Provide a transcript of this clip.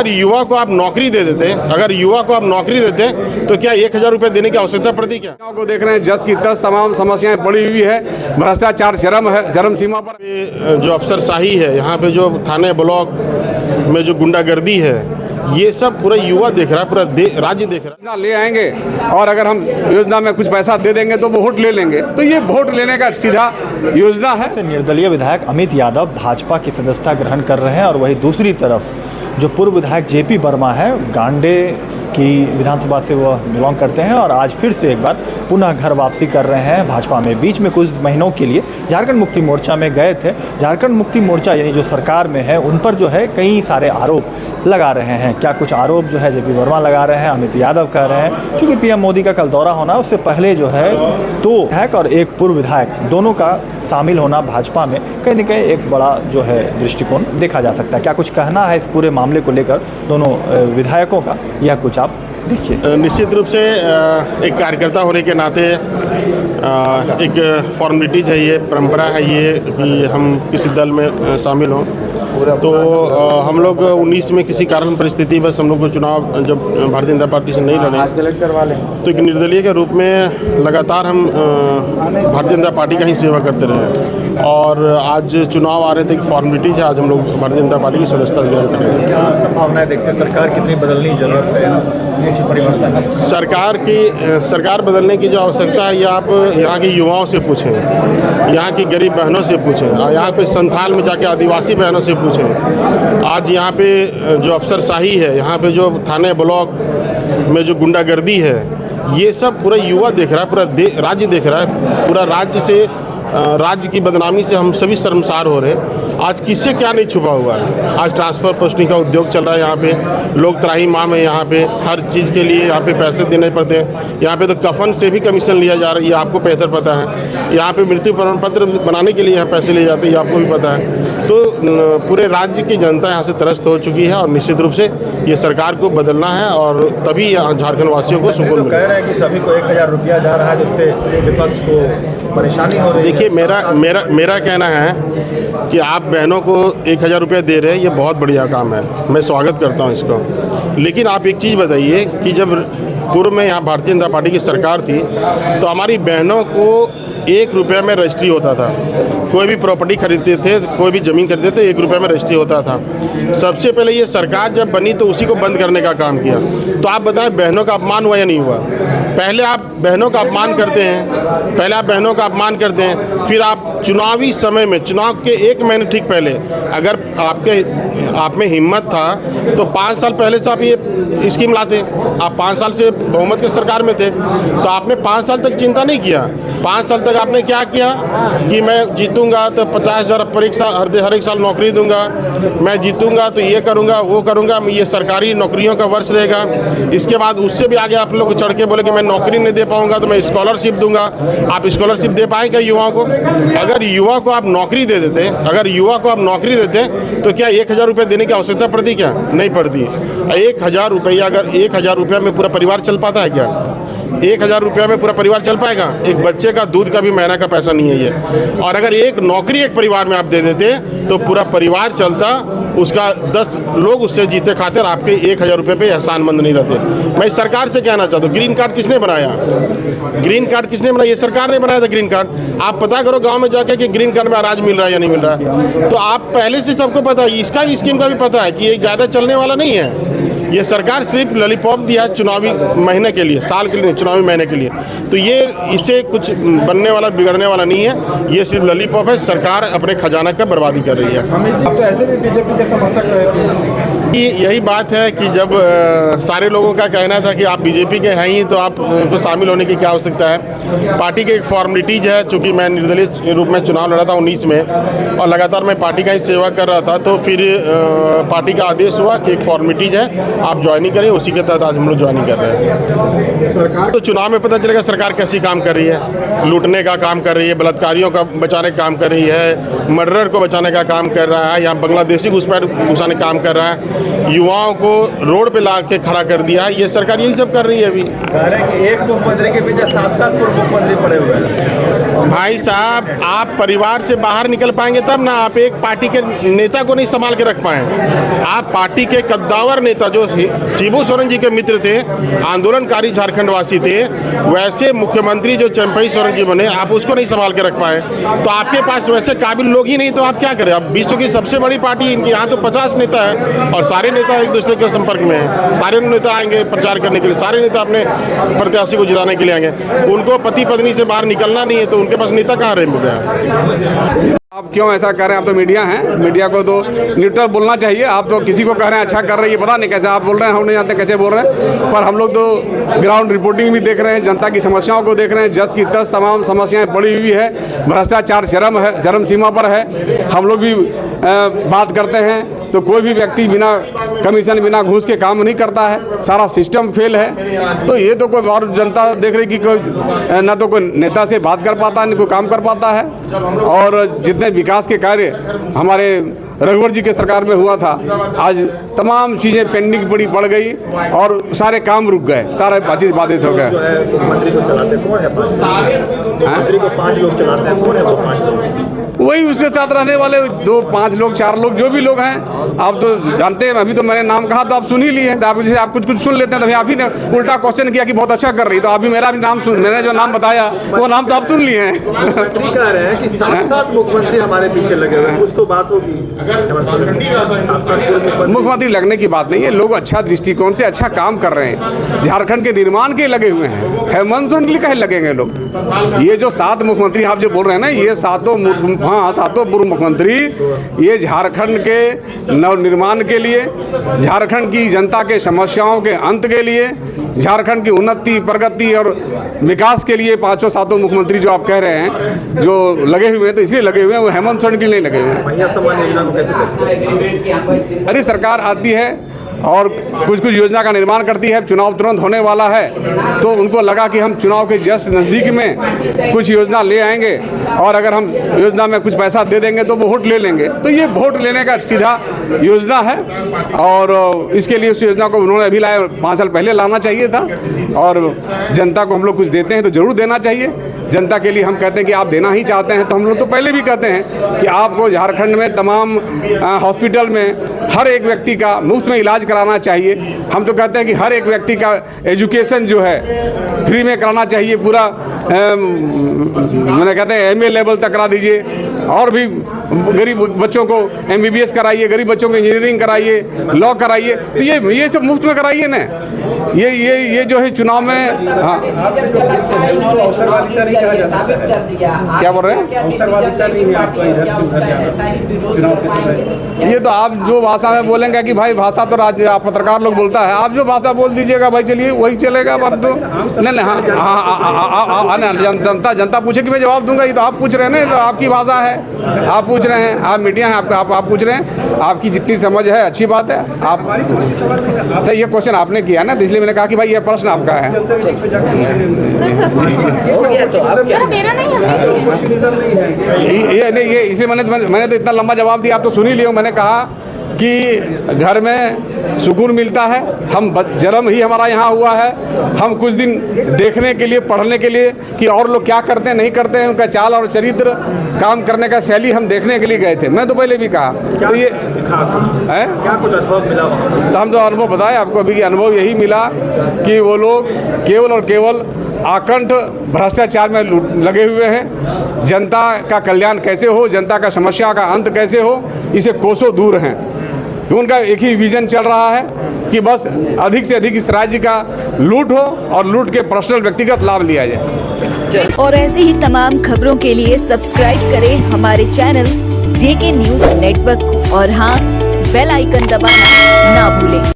अगर युवा को आप नौकरी दे देते, तो क्या 1,000 रुपये देने की आवश्यकता पड़ती क्या? को देख रहे हैं 10 की 10 तमाम समस्याएं पड़ी हुई है। भ्रष्टाचार चरम सीमा पर। जो अफसरशाही है यहाँ पे, जो थाने ब्लॉक में जो गुंडागर्दी है, ये सब पूरा युवा देख रहा है, पूरा राज्य देख रहा है। ले आएंगे और अगर हम योजना में कुछ पैसा दे देंगे तो वो वोट ले लेंगे, तो ये वोट लेने का सीधा योजना है। से निर्दलीय विधायक अमित यादव भाजपा की सदस्यता ग्रहण कर रहे हैं और वहीं दूसरी तरफ जो पूर्व विधायक जेपी वर्मा है, गांडे की विधानसभा से वह बिलोंग करते हैं और आज फिर से एक बार पुनः घर वापसी कर रहे हैं भाजपा में। बीच में कुछ महीनों के लिए झारखंड मुक्ति मोर्चा में गए थे। झारखंड मुक्ति मोर्चा यानी जो सरकार में है, उन पर जो है कई सारे आरोप लगा रहे हैं। क्या कुछ आरोप जो है जेपी वर्मा लगा रहे हैं, अमित यादव कह रहे हैं। चूँकि पीएम मोदी का कल दौरा होना, उससे पहले जो है 2 विधायक और 1 पूर्व विधायक दोनों का शामिल होना भाजपा में कहीं न कहीं एक बड़ा जो है दृष्टिकोण देखा जा सकता है। क्या कुछ कहना है इस पूरे मामले को लेकर दोनों विधायकों का, यह कुछ आप देखिए। निश्चित रूप से एक कार्यकर्ता होने के नाते एक फॉर्मेलिटीज है, ये परंपरा है ये कि हम किसी दल में शामिल हों। तो हम लोग 19 में किसी कारण परिस्थिति बस हम लोग को चुनाव जब भारतीय जनता पार्टी से नहीं लड़े, तो एक निर्दलीय के रूप में लगातार हम भारतीय जनता पार्टी का ही सेवा करते रहे और आज चुनाव आ रहे थे, एक फॉर्मेलिटी है। आज हम लोग भारतीय जनता पार्टी की सदस्यता ग्रहण कर रहे हैं। क्या संभावनाएं देखते हैं, सरकार कितनी बदलने की जरूरत है, परिवर्तन? सरकार बदलने की जो आवश्यकता है, ये आप यहाँ के युवाओं से पूछें, यहाँ की गरीब बहनों से पूछें, यहाँ पे संथाल में जाके आदिवासी बहनों से पूछें। आज यहाँ पे जो अफसरशाही है, यहाँ पे जो थाने ब्लॉक में जो गुंडागर्दी है, ये सब पूरा युवा देख रहा है, पूरा राज्य देख रहा है। पूरा राज्य की बदनामी से हम सभी शर्मसार हो रहे हैं। आज किससे क्या नहीं छुपा हुआ है। आज ट्रांसफ़र पोस्टिंग का उद्योग चल रहा है यहाँ पे, लोग त्राही माम है यहाँ पे, हर चीज़ के लिए यहाँ पे पैसे देने पड़ते हैं। यहाँ पे तो कफन से भी कमीशन लिया जा रहा है, ये आपको बेहतर पता है। यहाँ पे मृत्यु प्रमाण पत्र बनाने के लिए यहाँ पैसे लिए जाते हैं, ये आपको भी पता है। तो पूरे राज्य की जनता यहाँ से त्रस्त हो चुकी है और निश्चित रूप से ये सरकार को बदलना है और तभी यहाँ झारखंड वासियों को सुकून मिलेगा। कह रहे हैं कि सभी को 1,000 रुपया जा रहा है, जिससे विपक्ष को परेशानी हो रही है। देखिए, मेरा कहना है कि आप बहनों को 1,000 रुपये दे रहे हैं, ये बहुत बढ़िया काम है, मैं स्वागत करता हूँ इसको। लेकिन आप एक चीज़ बताइए कि जब पूर्व में यहाँ भारतीय जनता पार्टी की सरकार थी, तो हमारी बहनों को 1 रुपये में रजिस्ट्री होता था। कोई भी प्रॉपर्टी खरीदते थे, कोई भी ज़मीन खरीदते थे, 1 रुपये में रजिस्ट्री होता था। सबसे पहले ये सरकार जब बनी तो उसी को बंद करने का काम किया। तो आप बताएं, बहनों का अपमान हुआ या नहीं हुआ? पहले आप बहनों का अपमान करते हैं, फिर आप चुनावी समय में, चुनाव के 1 महीने ठीक पहले, अगर आप में हिम्मत था तो 5 साल पहले से आप ये स्कीम लाते। आप 5 साल से बहुमत की सरकार में थे, तो आपने 5 साल तक चिंता नहीं किया। 5 साल तक आपने क्या किया कि मैं जीतूंगा तो 50,000 हर एक साल नौकरी दूंगा, मैं जीतूंगा तो ये करूंगा वो करूंगा, ये सरकारी नौकरियों का वर्ष रहेगा। इसके बाद उससे भी आगे आप लोग चढ़ के बोले कि मैं नौकरी नहीं दे पाऊंगा तो मैं स्कॉलरशिप दूंगा। आप स्कॉलरशिप दे पाएंगे युवाओं को? अगर युवा को आप नौकरी दे देते, तो क्या 1,000 रुपये देने की आवश्यकता पड़ती क्या? नहीं पड़ती। 1,000 रुपया, अगर 1,000 रुपया में पूरा परिवार चल पाता है क्या? 1,000 रुपया में पूरा परिवार चल पाएगा? एक बच्चे का दूध का भी महीना का पैसा नहीं है ये। और अगर एक नौकरी एक परिवार में आप दे देते तो पूरा परिवार चलता, उसका 10 लोग उससे जीते खाते और आपके 1,000 रुपये पे एहसानमंद नहीं रहते। मैं सरकार से कहना चाहता हूँ, ग्रीन कार्ड किसने बनाया? ये सरकार ने बनाया था ग्रीन कार्ड। आप पता करो गांव में जाके कि ग्रीन कार्ड में अनाज मिल रहा है या नहीं मिल रहा है। तो आप पहले से सबको पता है, इसका भी स्कीम का भी पता है कि ये ज़्यादा चलने वाला नहीं है। ये सरकार सिर्फ लॉलीपॉप दिया है चुनावी महीने के लिए, साल के लिए, चुनावी महीने के लिए। तो ये इससे कुछ बनने वाला, बिगड़ने वाला नहीं है। ये सिर्फ लॉलीपॉप है। सरकार अपने खजाना का बर्बादी कर रही है। आप तो ऐसे भी बीजेपी के समर्थक रहे थे। यही बात है कि जब सारे लोगों का कहना था कि आप बीजेपी के हैं ही तो आपको शामिल होने की क्या आवश्यकता है। पार्टी के एक फॉर्मेलिटीज है, चूँकि मैं निर्दलीय रूप में चुनाव लड़ा था 19 में और लगातार मैं पार्टी का ही सेवा कर रहा था, तो फिर पार्टी का आदेश हुआ कि एक फॉर्मेलिटीज है, आप ज्वाइनिंग करें। उसी के तहत आज हम लोग ज्वाइनिंग कर रहे हैं। सरकार तो चुनाव में पता चलेगा सरकार कैसी काम कर रही है। लूटने का काम कर रही है, बलात्कारियों का बचाने का काम कर रही है, मर्डर को बचाने का काम कर रहा है, यहाँ बांग्लादेशी घुसपैठ घुसाने का काम कर रहा है, युवाओं को रोड पे ला के खड़ा कर दिया है। ये सरकार यही सब कर रही है। अभी कह रहे हैं कि एक मुख्यमंत्री के पीछे 7 पूर्व मुख्यमंत्री पड़े हुए हैं। भाई साहब, आप परिवार से बाहर निकल पाएंगे तब ना। आप एक पार्टी के नेता को नहीं संभाल के रख पाए। आप पार्टी के कद्दावर नेता जो शिबू सोरेन जी के मित्र थे, आंदोलनकारी झारखंड वासी थे, वैसे मुख्यमंत्री जो चंपई सोरेन जी बने, आप उसको नहीं संभाल के रख पाए। तो आपके पास वैसे काबिल लोग ही नहीं, तो आप क्या करें। अब विश्व की सबसे बड़ी पार्टी इनकी, यहाँ तो 50 नेता है और सारे नेता एक दूसरे के संपर्क में हैं। सारे नेता आएंगे प्रचार करने के लिए, सारे नेता अपने प्रत्याशी को जिताने के लिए आएंगे। उनको पति पत्नी से बाहर निकलना नहीं है, तो उनके पास नेता कहाँ रहे गया। आप क्यों ऐसा कर रहे हैं? आप तो मीडिया हैं, मीडिया को तो न्यूट्रल बोलना चाहिए। आप तो किसी को कह रहे हैं अच्छा कर रहे हैं, ये पता नहीं कैसे आप बोल रहे हैं, हम नहीं जानते कैसे बोल रहे हैं। पर हम लोग तो ग्राउंड रिपोर्टिंग भी देख रहे हैं, जनता की समस्याओं को देख रहे हैं। 10 की 10 तमाम समस्याएं पड़ी हुई है, भ्रष्टाचार चरम सीमा पर है। हम लोग भी बात करते हैं तो कोई भी व्यक्ति बिना कमीशन बिना घूस के काम नहीं करता है, सारा सिस्टम फेल है। तो ये तो कोई और जनता देख रही कि कोई ना तो कोई नेता से बात कर पाता है, ना कोई काम कर पाता है। और जितने विकास के कार्य हमारे रघुवर जी के सरकार में हुआ था, आज तमाम चीज़ें पेंडिंग पड़ गई और सारे काम रुक गए, सारे चीज़ बाधित हो गए। मुख्यमंत्री को चलाते कौन है? मुख्यमंत्री को 5 लोग चलाते हैं, कौन है वो 5 लोग? वही उसके साथ रहने वाले 2, 5 लोग, 4 लोग, जो भी लोग हैं। आप तो जानते हैं, अभी तो मैंने नाम कहा तो आप सुन ही लिए। तो आप जैसे आप कुछ सुन लेते हैं, तभी आप ही ने उल्टा क्वेश्चन किया कि बहुत अच्छा कर रही। तो अभी मेरा भी नाम मैंने जो नाम बताया वो नाम तो आप सुन लिए हैं। मुख्यमंत्री कह रहे हैं कि 7 मुख्यमंत्री हमारे पीछे लगे हुए हैं, कुछ तो बात होगी। मुख्यमंत्री लगने की बात नहीं है, लोग अच्छा दृष्टिकोण से अच्छा काम कर रहे हैं। झारखंड के निर्माण के लगे हुए हैं, हेमंत सोरेन के लिए कहे लगेंगे लोग। ये जो 7 मुख्यमंत्री आप जो बोल रहे हैं ना, ये 7 पूर्व मुख्यमंत्री, ये झारखंड के नवनिर्माण के लिए, झारखंड की जनता के समस्याओं के अंत के लिए, झारखंड की उन्नति प्रगति और विकास के लिए 5-7 मुख्यमंत्री जो आप कह रहे हैं जो लगे हुए हैं, तो इसलिए लगे हुए हैं, वो हेमंत सोरेन के लिए नहीं लगे हुए हैं। अरे सरकार आती है और कुछ योजना का निर्माण करती है, चुनाव तुरंत होने वाला है तो उनको लगा कि हम चुनाव के जस्ट नज़दीक में कुछ योजना ले आएंगे और अगर हम योजना में कुछ पैसा दे देंगे तो वो वोट ले लेंगे। तो ये वोट लेने का सीधा योजना है और इसके लिए उस योजना को उन्होंने अभी लाया, 5 साल पहले लाना चाहिए था। और जनता को हम लोग कुछ देते हैं तो ज़रूर देना चाहिए। जनता के लिए हम कहते हैं कि आप देना ही चाहते हैं तो हम लोग तो पहले भी कहते हैं कि आपको झारखंड में तमाम हॉस्पिटल में हर एक व्यक्ति का मुफ्त में इलाज कराना चाहिए। हम तो कहते हैं कि हर एक व्यक्ति का एजुकेशन जो है फ्री में कराना चाहिए, पूरा मैंने कहते हैं MA लेवल तक करा दीजिए। और भी गरीब बच्चों को MBBS कराइए, गरीब बच्चों को इंजीनियरिंग कराइए, लॉ कराइए। तो ये सब मुफ्त में कराइए ना। ये जो है चुनाव में, हाँ क्या बोल रहे हैं? ये तो आप जो भाषा में बोलेंगे कि भाई भाषा तो पत्रकार लोग बोलता है, आप जो भाषा बोल दीजिएगा भाई चलिए वही चलेगा। बात तो नहीं, हाँ जनता पूछे कि मैं जवाब दूंगा। ये तो आप पूछ रहे हैं ना, तो आपकी भाषा है, आप पूछ रहे हैं, आप मीडिया हैं, आप पूछ रहे हैं, आपकी जितनी समझ है अच्छी बात है। आप तो ये क्वेश्चन आपने किया ना, इसलिए मैंने कहा कि भाई ये प्रश्न आपका है। ये नहीं, ये इसलिए मैंने तो इतना लंबा जवाब दिया, आप तो सुन ही लियो। मैंने कहा कि घर में सुकून मिलता है, हम जन्म ही हमारा यहाँ हुआ है, हम कुछ दिन देखने के लिए, पढ़ने के लिए कि और लोग क्या करते हैं नहीं करते हैं, उनका चाल और चरित्र, काम करने का शैली हम देखने के लिए गए थे। मैं तो पहले भी कहा तो ये है क्या कुछ अनुभव मिला? तो हम तो अनुभव बताए आपको अभी कि अनुभव यही मिला कि वो लोग केवल और केवल आकंठ भ्रष्टाचार में लगे हुए हैं। जनता का कल्याण कैसे हो, जनता का समस्या का अंत कैसे हो, इसे कोसों दूर हैं। उनका एक ही विजन चल रहा है कि बस अधिक से अधिक इस राज्य का लूट हो और लूट के पर्सनल व्यक्तिगत लाभ लिया जाए। और ऐसे ही तमाम खबरों के लिए सब्सक्राइब करें हमारे चैनल JK न्यूज़ नेटवर्क को और हाँ, बेल आइकन दबाना ना भूलें।